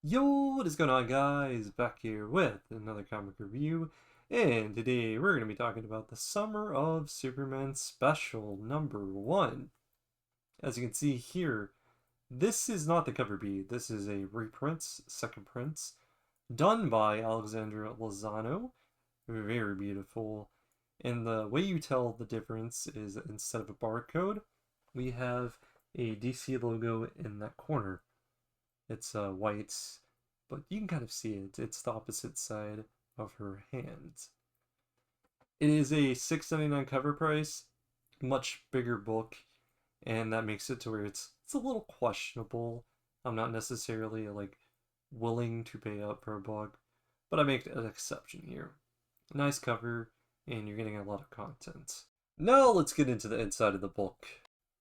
Yo, what is going on, guys? Back here with another comic review, and today we're going to be talking about the Summer of Superman Special #1. As you can see here, this is not the cover B, this is a reprint, second print, done by Alexandra Lozano. Very beautiful. And the way you tell the difference is instead of a barcode, we have a DC logo in that corner. It's white, but you can kind of see it. It's the opposite side of her hand. It is a $6.99 cover price, much bigger book, and that makes it to where it's a little questionable. I'm not necessarily like willing to pay up for a book, but I make an exception here. Nice cover, and you're getting a lot of content. Now let's get into the inside of the book.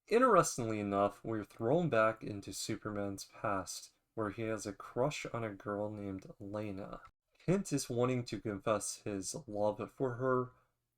Interestingly enough, we're thrown back into Superman's past, where he has a crush on a girl named Lena. Kent is wanting to confess his love for her.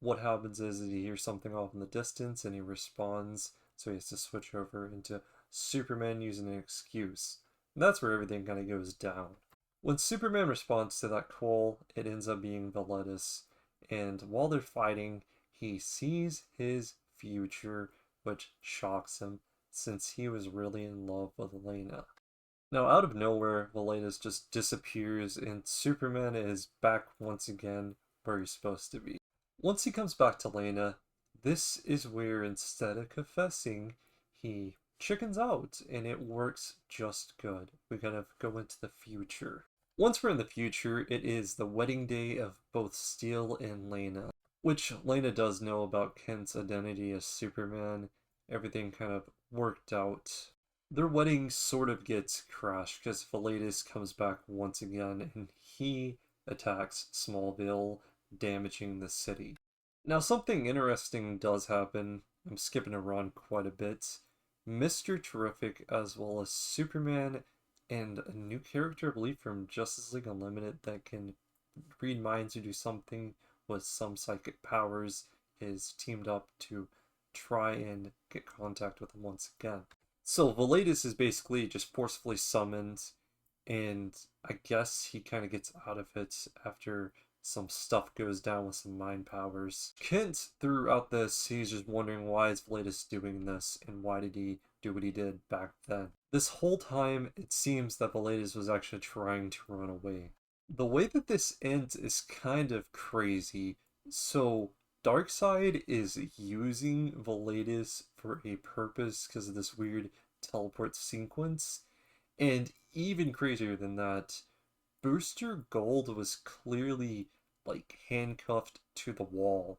What happens is he hears something off in the distance and he responds, so he has to switch over into Superman using an excuse. And that's where everything kind of goes down. When Superman responds to that call, it ends up being Veletis, and while they're fighting, he sees his future, which shocks him since he was really in love with Lena. Now, out of nowhere, Veletis just disappears, and Superman is back once again where he's supposed to be. Once he comes back to Lena, this is where instead of confessing, he chickens out, and it works just good. We kind of go into the future. Once we're in the future, it is the wedding day of both Steel and Lena, which Lena does know about Kent's identity as Superman. Everything kind of worked out. Their wedding sort of gets crashed because Veletis comes back once again and he attacks Smallville, damaging the city. Now, something interesting does happen. I'm skipping around quite a bit. Mr. Terrific, as well as Superman, and a new character, I believe, from Justice League Unlimited that can read minds or do something with some psychic powers, is teamed up to try and get contact with him once again. So Veletis is basically just forcefully summoned, and I guess he kind of gets out of it after some stuff goes down with some mind powers. Kent, throughout this, he's just wondering why is Veletis doing this, and why did he do what he did back then. This whole time, it seems that Veletis was actually trying to run away. The way that this ends is kind of crazy. So Darkseid is using Veletis for a purpose because of this weird teleport sequence. And even crazier than that, Booster Gold was clearly like handcuffed to the wall.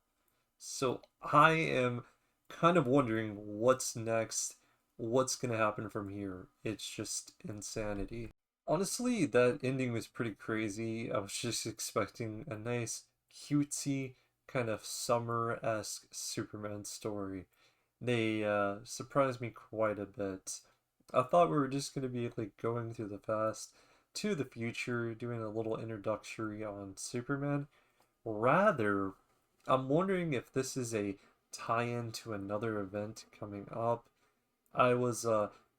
So I am kind of wondering what's next, what's gonna happen from here. It's just insanity. Honestly, that ending was pretty crazy. I was just expecting a nice, cutesy, kind of summer-esque Superman story. They surprised me quite a bit. I thought we were just going to be like going through the past to the future, doing a little introductory on Superman. Rather, I'm wondering if this is a tie-in to another event coming up. I was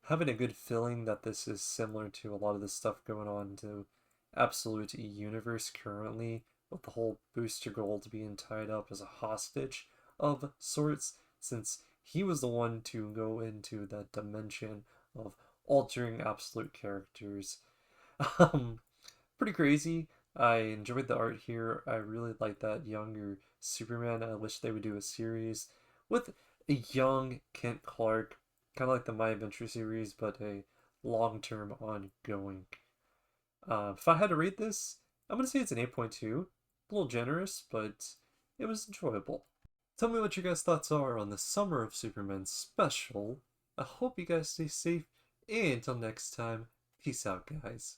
having a good feeling that this is similar to a lot of the stuff going on to Absolute Universe currently, with the whole Booster Gold being tied up as a hostage of sorts, since he was the one to go into that dimension of altering Absolute characters. Um, Pretty crazy. I enjoyed the art here. I really like that younger Superman. I wish they would do a series with a young Kent Clark, kind of like the My Adventure series, but a long-term ongoing. If I had to rate this, I'm gonna say it's an 8.2. A little generous, but it was enjoyable. Tell me what your guys' thoughts are on the Summer of Superman special. I hope you guys stay safe, and until next time, peace out, guys.